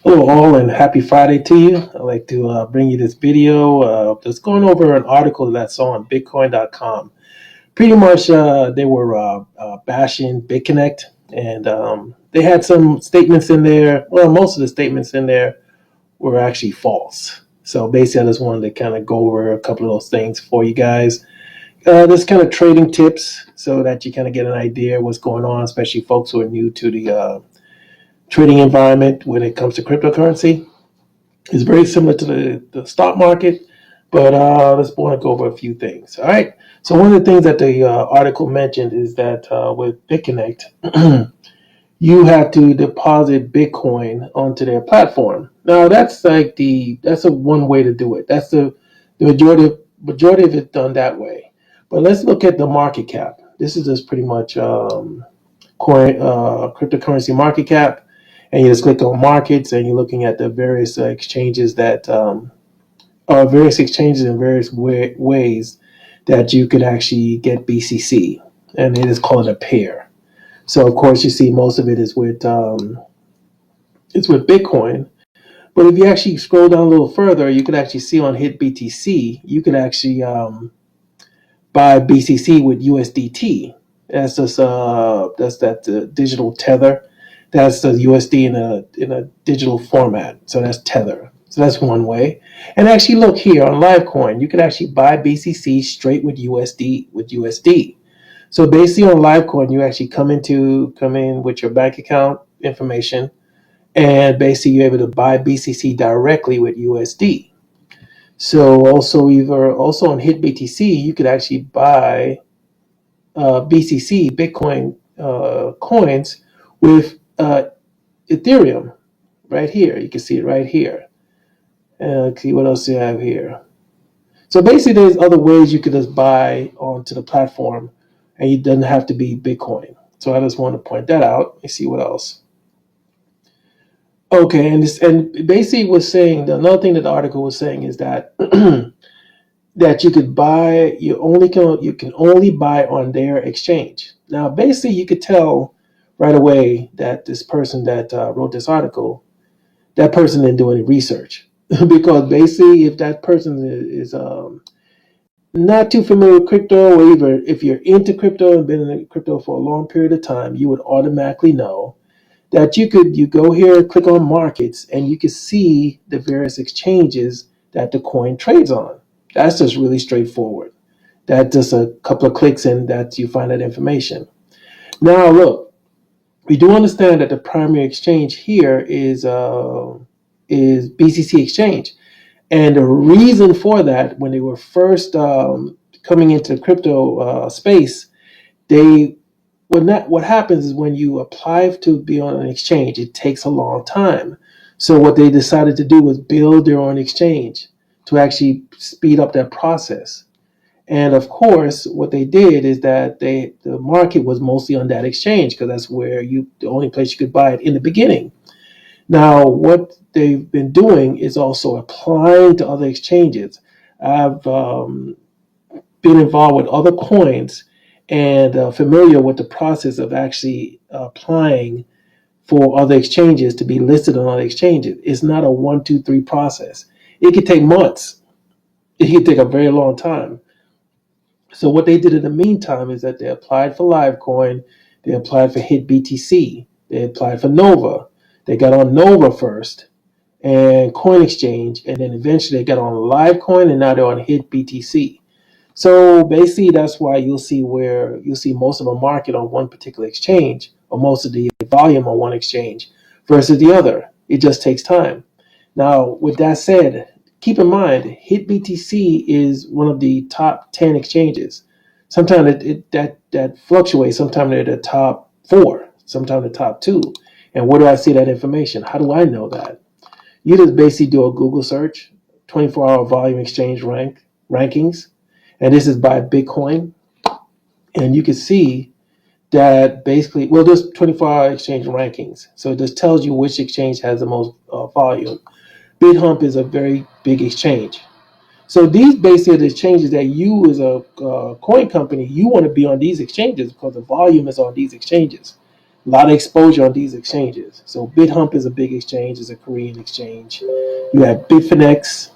Hello all and happy Friday to you. I'd like to bring you this video that's going over an article that I saw on bitcoin.com. Pretty much they were bashing BitConnect and they had some statements in there. Well, most of the statements in there were actually false. So basically I just wanted to kind of go over a couple of those things for you guys. Just kind of trading tips so that you kind of get an idea of what's going on, especially folks who are new to the trading environment when it comes to cryptocurrency. It's very similar to the stock market, but let's want to go over a few things. All right. So one of the things that the article mentioned is that with BitConnect, you have to deposit Bitcoin onto their platform. Now that's a one way to do it. That's the majority of it done that way. But let's look at the market cap. This is just pretty much cryptocurrency market cap, and you just click on markets, and you're looking at the various exchanges that are various exchanges in various ways that you could actually get BCC, and they just call it a pair. So of course you see most of it is with it's with Bitcoin. But if you actually scroll down a little further, you could actually see on HitBTC, you could actually buy BCC with USDT. That's just that's that digital tether. That's the USD in a digital format. So that's tether. So that's one way. And actually look here on Livecoin, you can actually buy BCC straight with USD. So basically on Livecoin, you actually come in with your bank account information, and basically you're able to buy BCC directly with USD. So also on HitBTC, you could actually buy BCC Bitcoin coins with Ethereum right here. You can see it right here. Let's see what else you have here. So basically, there's other ways you could just buy onto the platform, and it doesn't have to be Bitcoin. So I just want to point that out. Let me see what else. Okay, and basically was saying another thing that the article was saying is that that you could buy you can only buy on their exchange. Now, basically, you could tell right away that this person that wrote this article, that person didn't do any research, because basically, if that person is not too familiar with crypto, or even if you're into crypto and been in crypto for a long period of time, you would automatically know that you go here, click on markets, and you can see the various exchanges that the coin trades on. That's just really straightforward. That just a couple of clicks and that you find that information. Now look, we do understand that the primary exchange here is BCC Exchange, and the reason for that, when they were first coming into the crypto space, what happens is when you apply to be on an exchange, it takes a long time. So what they decided to do was build their own exchange to actually speed up that process. And of course, what they did is that the market was mostly on that exchange, because that's where the only place you could buy it in the beginning. Now, what they've been doing is also applying to other exchanges. I've been involved with other coins and familiar with the process of actually applying for other exchanges to be listed on other exchanges. It's not a 1, 2, 3 process. It could take months. It could take a very long time. So what they did in the meantime is that they applied for Livecoin, they applied for HitBTC, they applied for Nova. They got on Nova first and Coin Exchange, and then eventually they got on Livecoin, and now they're on HitBTC. So basically, that's why you'll see most of the market on one particular exchange, or most of the volume on one exchange versus the other. It just takes time. Now, with that said, keep in mind, HitBTC is one of the top 10 exchanges. Sometimes that fluctuates. Sometimes they're the top 4, sometimes the top 2. And where do I see that information? How do I know that? You just basically do a Google search, 24-hour volume exchange rankings, and this is by Bitcoin. And you can see that basically, well, there's 24-hour exchange rankings. So it just tells you which exchange has the most volume. BitHump is a very big exchange. So these basically are the exchanges that you, as a coin company, you want to be on these exchanges because the volume is on these exchanges. a lot of exposure on these exchanges. So BitHump is a big exchange, is a Korean exchange. You have Bitfinex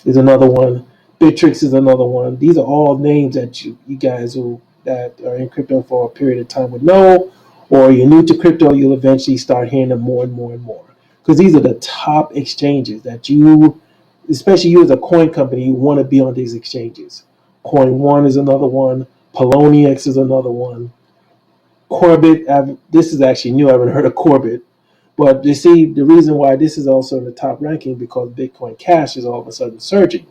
is another one. Bittrex is another one. These are all names that you guys who that are in crypto for a period of time would know, or you're new to crypto, you'll eventually start hearing them more and more and more. Because these are the top exchanges that you, especially you as a coin company, you want to be on these exchanges. Coin One is another one. Poloniex is another one. Corbit, this is actually new. I haven't heard of Corbit. But you see, the reason why this is also in the top ranking because Bitcoin Cash is all of a sudden surging,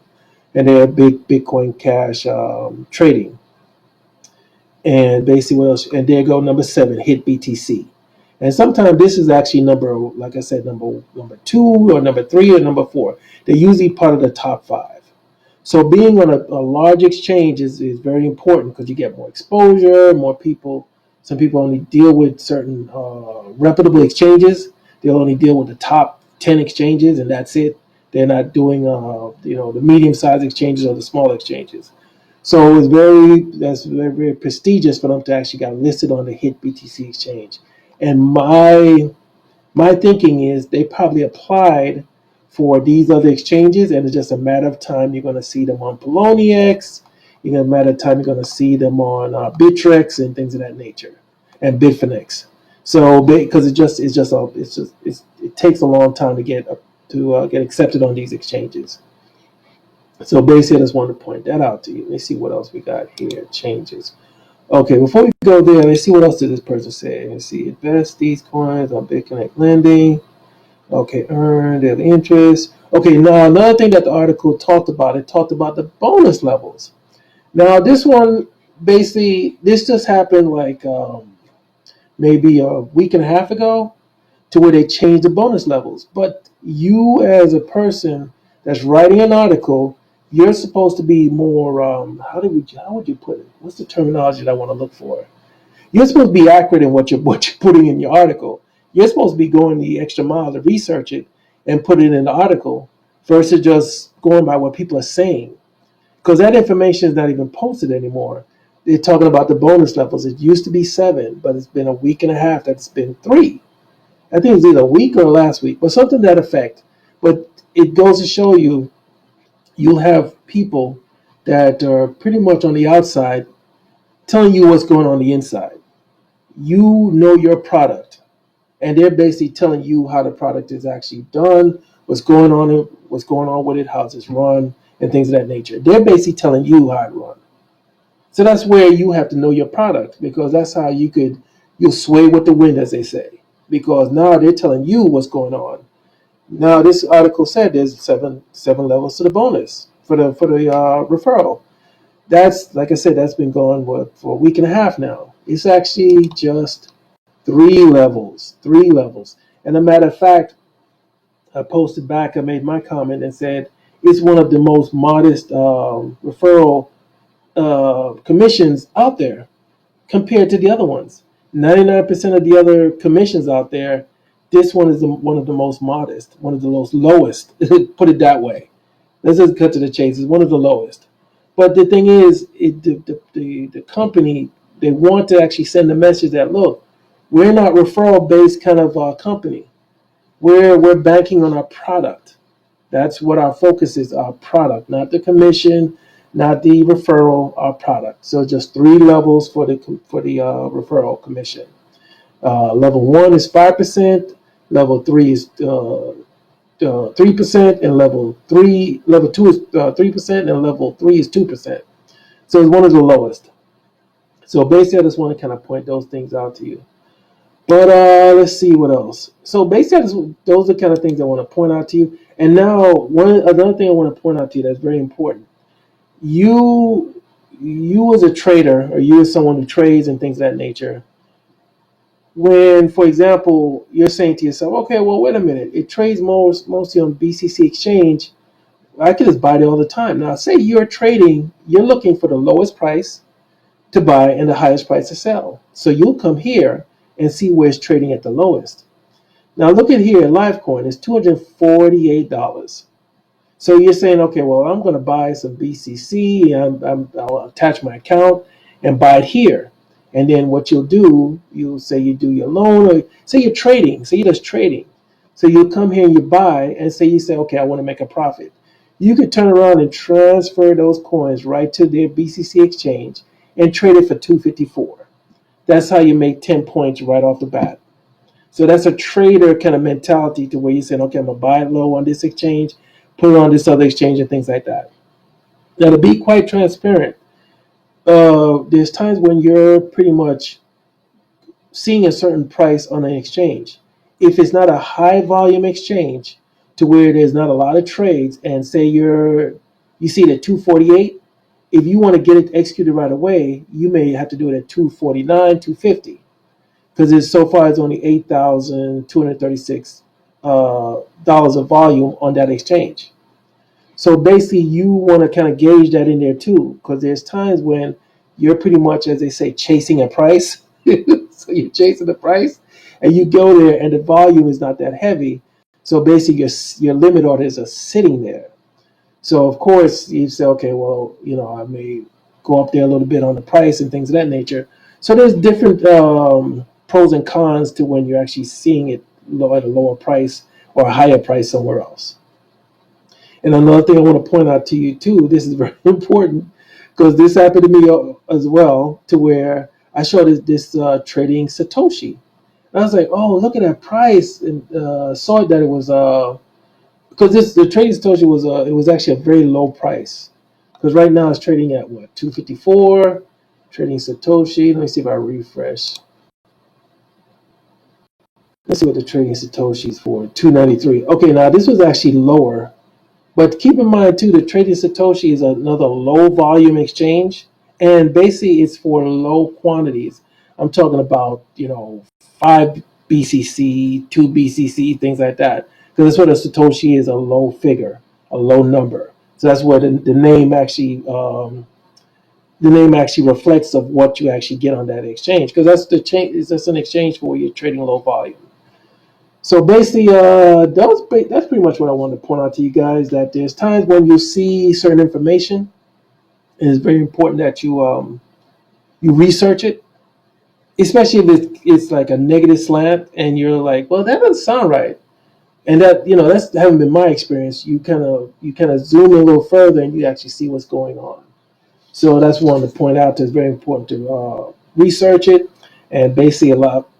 and they have big Bitcoin Cash trading. And basically, what else? And there go number 7, hit BTC. And sometimes this is actually number, like I said, number 2 or number 3 or number 4. They're usually part of the top 5. So being on a large exchange is very important because you get more exposure, more people. Some people only deal with certain reputable exchanges. They'll only deal with the top 10 exchanges, and that's it. They're not doing the medium-sized exchanges or the small exchanges. So it's very prestigious for them to actually get listed on the Hit BTC exchange. And my thinking is they probably applied for these other exchanges, and it's just a matter of time you're going to see them on Poloniex. It's a matter of time you're going to see them on Bittrex and things of that nature, and Bitfinex. So because it takes a long time to get accepted on these exchanges. So basically, I just wanted to point that out to you. Let's see what else we got here. Changes. Okay, before we go there, let's see what else did this person say. Let's see. Invest these coins on BitConnect lending. Okay, earn daily interest. Okay, now another thing that the article talked about, it talked about the bonus levels. Now this one, basically, this just happened like maybe a week and a half ago, to where they changed the bonus levels. But you, as a person that's writing an article, you're supposed to be more. How would you put it? What's the terminology that I want to look for? You're supposed to be accurate in what you're putting in your article. You're supposed to be going the extra mile to research it and put it in the article versus just going by what people are saying. Because that information is not even posted anymore. They're talking about the bonus levels. It used to be 7, but it's been a week and a half that it's been 3. I think it was either a week or last week, but something to that effect. But it goes to show you, you'll have people that are pretty much on the outside telling you what's going on the inside. You know your product, and they're basically telling you how the product is actually done, what's going on with it, how it's run, and things of that nature. They're basically telling you how it runs. So that's where you have to know your product, because that's how you'll sway with the wind, as they say. Because now they're telling you what's going on. Now this article said there's seven levels to the bonus for the referral. That's, like I said, that's been going for a week and a half now. It's actually just 3 levels. 3 levels. And a matter of fact, I posted back, I made my comment and said it's one of the most modest referral commissions out there compared to the other ones. 99% of the other commissions out there, this one is one of the most modest, one of the lowest. Put it that way. Let's just cut to the chase. It's one of the lowest. But the thing is, the company, they want to actually send a message that, look, we're not referral based kind of company. We're banking on our product. That's what our focus is, our product, not the commission, not the referral, our product. So just 3 levels for the referral commission. Level 1 is 5%, level 3 is 3%, and level 2 is 3%, and level 3 is 2%. So it's one of the lowest. So basically, I just want to kind of point those things out to you. But let's see what else. So basically, those are the kind of things I want to point out to you. And now, another thing I want to point out to you that's very important. You as a trader, or you as someone who trades and things of that nature, when, for example, you're saying to yourself, okay, well, wait a minute, it trades mostly on BCC exchange. I can just buy it all the time. Now, say you're trading, you're looking for the lowest price to buy and the highest price to sell. So you'll come here and see where it's trading at the lowest. Now look at here, Livecoin is $248. So you're saying, okay, well, I'm going to buy some BCC. I'll attach my account and buy it here. And then what you'll do, you'll say you do your loan, or say you're trading, say you're just trading. So you come here and you buy, and say you say, okay, I want to make a profit. You could turn around and transfer those coins right to their BCC exchange and trade it for 254. That's how you make 10 points right off the bat. So that's a trader kind of mentality, to where you say, okay, I'm gonna buy it low on this exchange, put it on this other exchange, and things like that. Now, to be quite transparent, there's times when you're pretty much seeing a certain price on an exchange. If it's not a high volume exchange, to where there's not a lot of trades, and say you see it at 248, if you want to get it executed right away, you may have to do it at 249, 250, because it's so far it's only $8,236 dollars of volume on that exchange. So basically, you want to kind of gauge that in there too, because there's times when you're pretty much, as they say, chasing a price. So you're chasing the price, and you go there, and the volume is not that heavy. So basically, your limit orders are sitting there. So of course, you say, okay, well, I may go up there a little bit on the price and things of that nature. So there's different pros and cons to when you're actually seeing it at a lower price or a higher price somewhere else. And another thing I want to point out to you too, this is very important, because this happened to me as well, to where I showed this trading Satoshi. And I was like, oh, look at that price, and saw that it was because the trading Satoshi was it was actually a very low price, because right now it's trading at what, 254. Trading Satoshi. Let me see if I refresh. Let's see what the trading Satoshi is for. 293. Okay, now this was actually lower. But keep in mind too, the trading Satoshi is another low volume exchange, and basically it's for low quantities. I'm talking about 5 BCC, 2 BCC, things like that. Because that's what a Satoshi is, a low figure, a low number. So that's what the name actually reflects of what you actually get on that exchange. Because that's an exchange for where you're trading low volume. So basically, that's pretty much what I wanted to point out to you guys, that there's times when you see certain information, and it's very important that you research it, especially if it's like a negative slant, and you're like, well, that doesn't sound right. And that's haven't been my experience. You kind of zoom in a little further, and you actually see what's going on. So that's one to point out. That it's very important to research it, and basically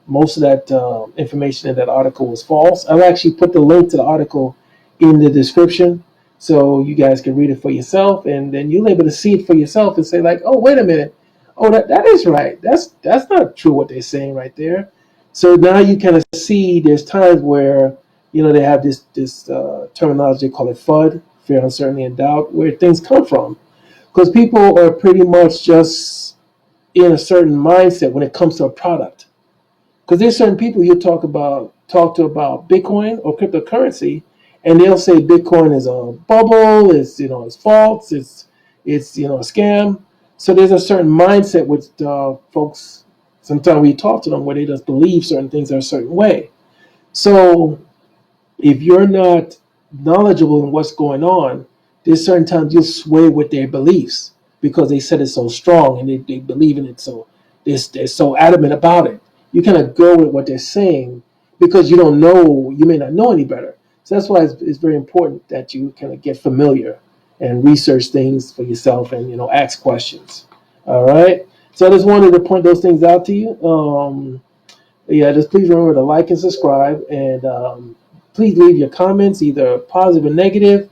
most of that information in that article was false. I've actually put the link to the article in the description, so you guys can read it for yourself, and then you'll be able to see it for yourself and say like, oh, wait a minute, oh, that is right. That's not true what they're saying right there. So now you kind of see there's times where they have this terminology, they call it FUD, fear, uncertainty, and doubt, where things come from, because people are pretty much just in a certain mindset when it comes to a product. Because there's certain people you talk to about Bitcoin or cryptocurrency, and they'll say Bitcoin is a bubble, it's false, it's a scam. So there's a certain mindset with folks. Sometimes we talk to them where they just believe certain things are a certain way. So if you're not knowledgeable in what's going on, there's certain times you'll sway with their beliefs because they said it so strong, and they believe in it, so they're so adamant about it. You kind of go with what they're saying because you may not know any better. So that's why it's very important that you kind of get familiar and research things for yourself, and ask questions. All right. So I just wanted to point those things out to you. Just please remember to like and subscribe, and please leave your comments, either positive or negative.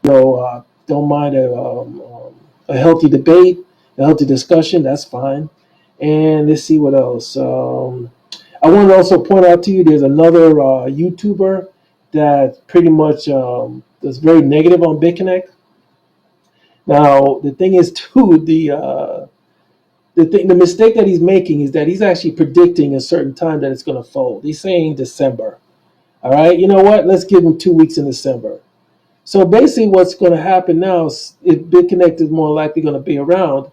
Don't mind a healthy debate, a healthy discussion. That's fine. And let's see what else. I want to also point out to you, there's another YouTuber that pretty much is very negative on BitConnect. Now, the thing is, too, the mistake that he's making is that he's actually predicting a certain time that it's going to fold. He's saying December. All right, you know what? Let's give him 2 weeks in December. So basically, what's going to happen now is, if BitConnect is more likely going to be around,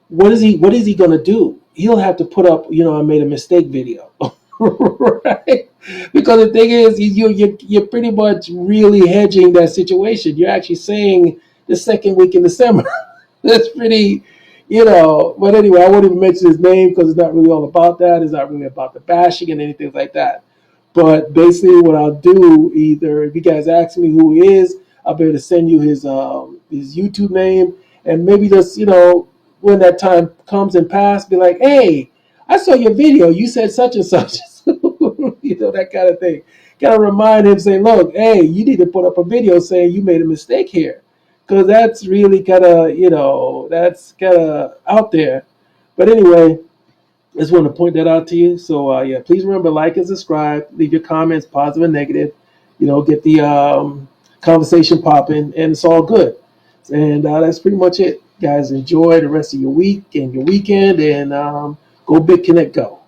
what is he going to do? He'll have to put up, I made a mistake video, right? Because the thing is, you're pretty much really hedging that situation. You're actually saying the second week in December. That's pretty, But anyway, I won't even mention his name because it's not really all about that. It's not really about the bashing and anything like that. But basically, what I'll do, either if you guys ask me who he is, I'll be able to send you his YouTube name, and maybe just when that time comes and pass, be like, hey, I saw your video. You said such and such. That kind of thing. Gotta remind him, say, look, hey, you need to put up a video saying you made a mistake here, because that's really kind of that's kind of out there. But anyway, I just want to point that out to you. So yeah, please remember, like and subscribe. Leave your comments, positive and negative. Get the conversation popping, and it's all good. And that's pretty much it, guys. Enjoy the rest of your week and your weekend, and go BitConnect, go.